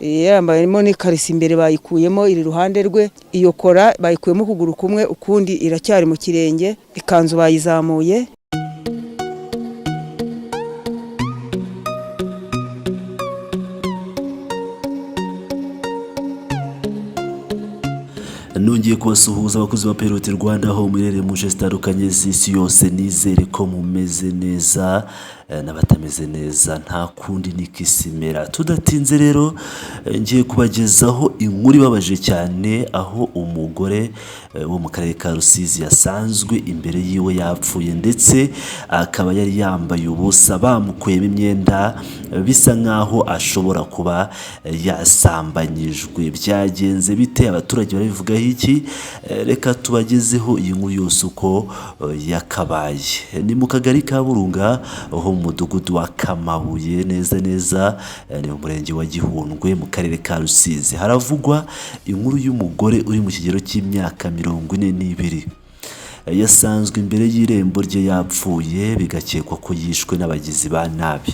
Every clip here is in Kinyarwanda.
yambayemo n'ikarisi imbere bayikuyemo iri ruhande rwe, iyo kora bayikuyemo ukuguru kumwe ukundi iracyari mu kirenge, ikanzu bayizamuye. Nongeye kubasuhuza abakozi ba Peroti Rwanda aho murere mu nce zitandukanye z'isi yose, nizere ko mumeze neza n'abatameze neza nta kundi nikisimera. Tudatinze rero ngiye kubagezaho inkuru ibabaje cyane, aho umugore wo mu karere ka Rusizi yasanzwe imbere yiwe yapfuye, ndetse akaba yari yambaye ubusa, bamukuyemo imyenda bisa nkaho ashobora kuba yasambanyijwe. Byagenze bite? Abaturage barabivugaho iki? Reka tubagezeho iyi nkuru yose uko yakabaye. Ni mu kagari ka Burunga aho mu mudugudu wa Kamabuye, neza ni mu murenge wa Gihundwe mu karere ka Rusizi. Haravugwa inkuru y'umugore uri mu kigero cy'imyaka 42. Yasanzwe imbere y'irembo rye yapfuye, bigakekwa ko yishwe n'abagizi ba nabi.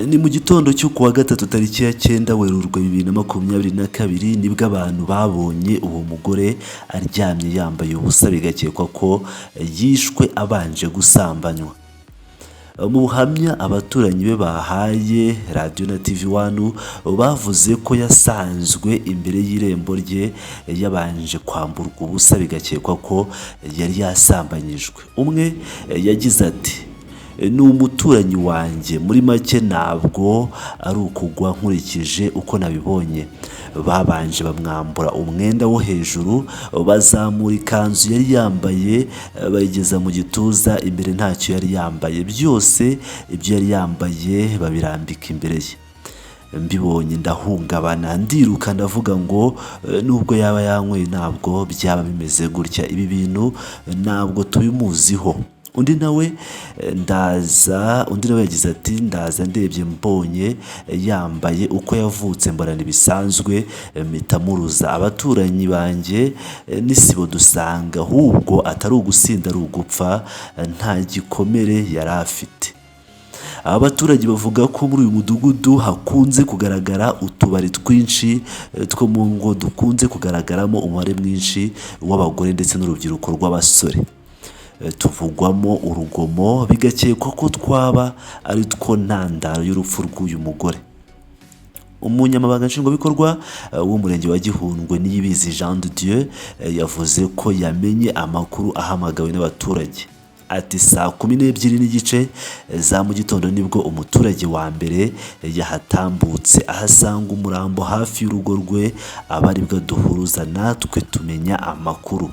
Ni mu gitondo cyo kuwa gatatu tariki ya 9 Werurwe 2022 nibwo abantu babonye uwo mugore aryamye yambaye ubusa, bigakekwa ko yishwe abanje gusambanywa. Mu buhamya abaturanyi be bahaye Radio na TV1 bavuze ko yasanzwe imbere y'irembo rye yabanje kwamburwa ubusa, bigakekwa ko yari yasambanyijwe. Umwe yagize ati: ni umuturanyi wanjye, muri make ntabwo ari ukugwa nkurikije uko nabibonye. Babanje bamwambura umwenda wo hejuru, bazamura ikanzu yari yambaye bayigeza mu gituza, imbere ntacyo yari yambaye, byose ibyo yari yambaye babirambika imbere ye. Mbibonye ndahungabana, ndiruka ndavuga ngo nubwo yaba yanyweye ntabwo byaba bimeze gutya, ibi bintu ntabwo tubimuziho. Undi nawe yagize ati: ndaza ndebye mbonye yambaye uko yavutse mbona bisanzwe, mitamuruza abaturanyi banjye n'isibo dusanga ahubwo atari ugusinda ari ugupfa, nta gikomere yari afite. Abaturage bavuga ko muri uyu mudugudu hakunze kugaragara utubari twinshi two mu ngo dukunze kugaragaramo umubare mwinshi w'abagore ndetse n'urubyiruko rw'abasore. Tuvugwamo urugomo, bigakekwa ko twaba ari two ntandaro y'urupfu rw'uyu mugore. Umunyamabanga nshingwabikorwa w'umurenge wa Gihundwe Niyibizi Jean de Dieu yavuze ko yamenye amakuru ahamagawe n'abaturage. Ati: saa 12:30 za mu gitondo nibwo umuturage wa mbere yahatambutse, ahasanga umurambo hafi y'urugo rwe, abaribwa duhuruza natwe tumenya amakuru.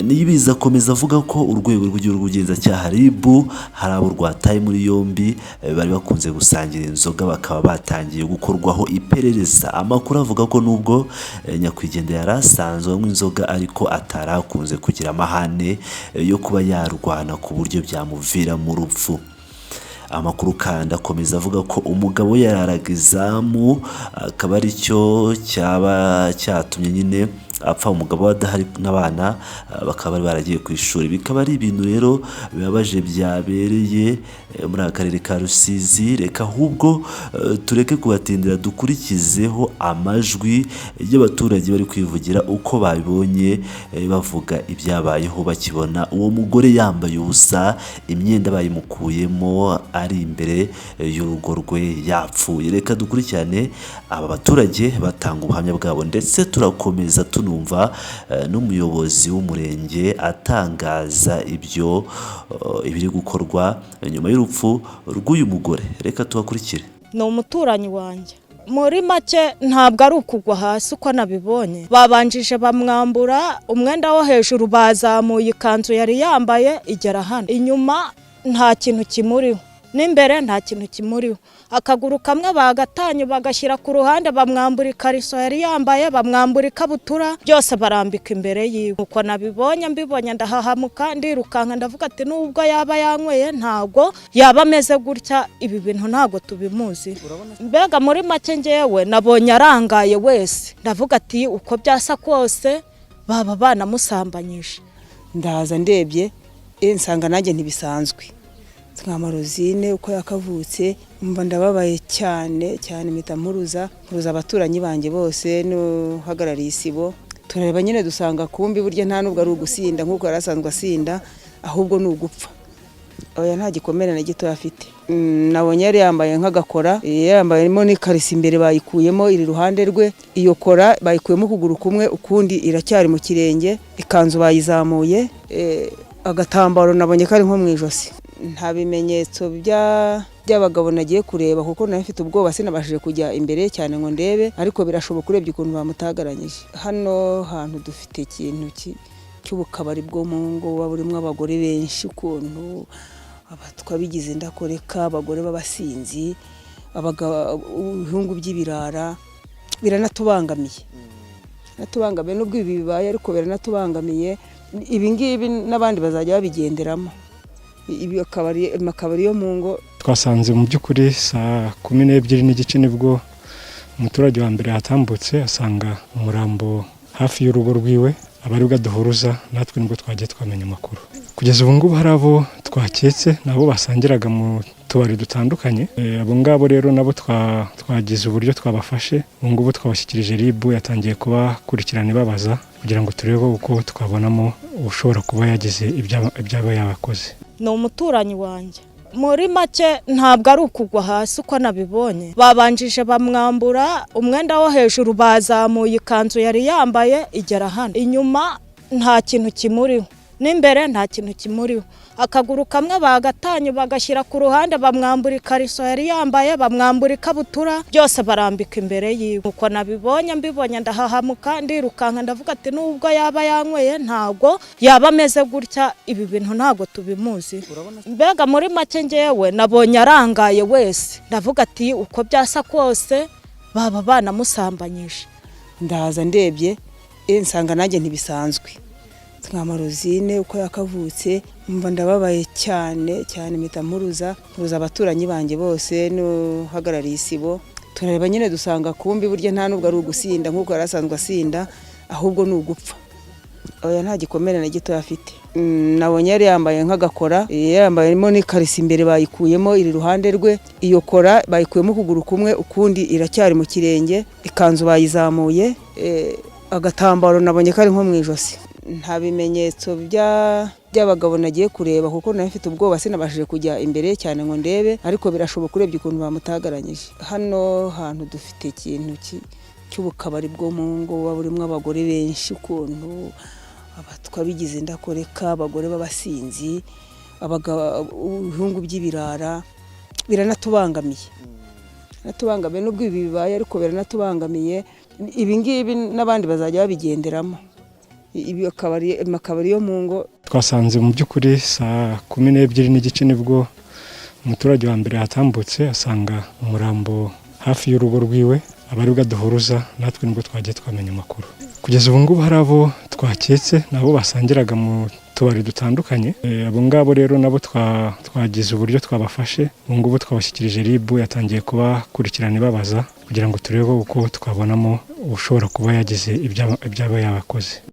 Niyibizi akomeza avuga ko urwego rw'igihugu rw'ubugenzacyaha RIB hari abo rwataye muri yombi bari bakunze gusangira inzoga, bakaba batangiye gukorwaho iperereza. Amakuru avuga ko nubwo nyakwigendera yari asanzwe anywa inzoga, ariko atarakunze kugira amahane yo kuba yarwana ku buryo byamuviramo urupfu. Amakuru kandi akomeza avuga ko umugabo yararaga izamu, akaba ari cyo cyaba cyatumye nyine apfa. Umugabo adahari n'abana bakaba bari baragiye ku ishuri. Bikaba ari ibintu rero bibabaje byabereye muri akarere ka Rusizi. Reka ahubwo tureke kubatindira, dukurikizeho amajwi y'abaturage bari kwivugira uko babibonye, bavuga ibyabayeho bakibona uwo mugore yambaye ubusa, imyenda bayimukuyemo ari imbere y'urugo rwe yapfuye. Reka dukurikirane aba baturage batanga ubuhamya bwabo, ndetse turakomeza tunumva n'umuyobozi w'umurenge atangaza ibiri gukorwa nyuma y'urupfu rw'uyu mugore. Reka tubakurikire. Ni umuturanyi wanjye, muri make ntabwo ari ukugwa hasi uko nabibonye. Babanjije bamwambura umwenda wo hejuru, bazamuye ikanzu yari yambaye igera hano, inyuma nta kintu kimuriho, n'imbere nta kintu kimuriho. Akaguru kamwe bagatanye bagashyira ku ruhande, bamwambura ikariso yari yambaye, bamwambura ikabutura, byose barambika imbere yiwe. Uko nabibonye, mbibonye ndahahamuka, ndirukanka ndavuga ati nubwo yaba yanyweye ntago yaba ameze gutya, ibi bintu ntago tubimuzi. Mbega muri make ngewe nabonye arangaye wese, ndavuga ati uko byasa kose baba banamusambanyije. Ndaza ndebye nsanga nanjye ntibisanzwe, Rosine uko yakavutse mba ndababaye cyane cyane mpita mpuruza abaturanyi banjye bose n'uhagarariye isibo turareba nyine dusanga kumbi burya nta nubwo ari ugusinda nk'uko yari asanzwe asinda ahubwo ni ugupfa. Oya nta gikomere na gito afite. Nabonye yari yambaye nk'agakora yambayemo n'ikarisi imbere bayikuyemo iri ruhande rwe, iyo kora bayikuyemo ukuguru kumwe ukundi iracyari mu kirenge, ikanzu bayizamuye, agatambaro nabonye kari nko mu ijosi. Nta bimenyetso by'abagabo nagiye kureba kuko nari mfite ubwoba sinabashije kujya imbere cyane ngo ndebe, ariko birashoboka urebye ukuntu bamutagaranyije. Hano hantu dufite ikintu cy'ubukabari bwo mu ngo burimo abagore benshi, ukuntu abatwa bigize ndakoreka, abagore b'abasinzi, ibihungu by'ibirara, biranatubangamiye. Nubwo ibi bibaye ariko biranatubangamiye. Ibi ngibi n'abandi bazajya babigenderamo. Ibi akabari yo mu ngo. Twasanze mu by'ukuri saa 12:30 nibwo umuturage wa mbere yatambutse asanga umurambo hafi y'urugo rwiwe, abari bwaduhuruza natwe nibwo twagiye twamenya amakuru. Kugeza ubu ngubu hari abo twaketse nabo basangiraga mu tubari dutandukanye. Abo ngabo rero nabo twagize uburyo twabafashe. Ubu ngubu twabashyikirije RIB, yatangiye kubakurikirana ibabaza kugira ngo turebe uko twabonamo ushobora kuba yagize ibyaba yabakoze. Ni umuturanyi wanjye. Muri make ntabwo ari ukugwa hasi uko nabibonye. Babanjije bamwambura umwenda wo hejuru, bazamuye ikanzu yari yambaye igera hano. Inyuma nta kintu kimuriho, n'imbere nta kintu kimuriho. Akaguru kamwe bagatanye bagashyira ku ruhande, bamwambura ikariso yari yambaye, bamwambura ikabutura, byose barambika imbere yiwe. Uko nabibonye mbibonye ndahahamuka ndirukanka ndavuga ati nubwo yaba yanyweye ntago yaba ameze gutya, ibi bintu ntago tubimuzi. Mbega muri make ngewe nabonye arangaye wese, ndavuga ati uko byasa kose baba banamusambanyije. Ndahaza ndebye nsanga nanjye ntibisanzwe. Rosine uko yakavutse mba ndababaye cyane cyane mpita mpuruza abaturanyi banjye bose n'uhagarariye isibo turareba nyine dusanga kumbi burya nta nubwo ari ugusinda nk'uko yari asanzwe asinda ahubwo ni ugupfa. Oya nta gikomere na gito afite. Nabonye yari yambaye nk'agakora yambayemo n'ikarisi imbere bayikuyemo iri ruhande rwe, iyo kora bayikuyemo ukuguru kumwe ukundi iracyari mu kirenge, ikanzu bayizamuye, agatambaro nabonye kari nko mu ijosi. Nta bimenyetso by'abagabo nagiye kureba kuko nari mfite ubwoba sinabashije kujya imbere cyane ngo ndebe, ariko birashoboka urebye ukuntu bamutagaranyije. Hano hantu dufite ikintu cy'ubukabari bwo mu ngo burimo abagore benshi, ukuntu abatwa bigize ndakoreka, abagore b'abasinzi, ibihungu by'ibirara, biranatubangamiye. Nubwo ibi bibaye ariko biranatubangamiye. Ibi ngibi n'abandi bazajya babigenderamo. Ibi akabari yo mu ngo. Twasanze mu by'ukuri saa 12:30 nibwo umuturage wa mbere yatambutse asanga umurambo hafi y'urugo rwiwe, abari bwaduhuruza natwe nibwo twagiye twamenya amakuru. Kugeza ubu ngubu hari abo twaketse nabo basangiraga mu tubari dutandukanye. Abo ngabo rero nabo twagize uburyo twabafashe. Ubu ngubu twabashyikirije RIB, yatangiye kubakurikirana ibabaza kugira ngo turebe uko twabonamo ushobora kuba yagize ibyaba yabakoze.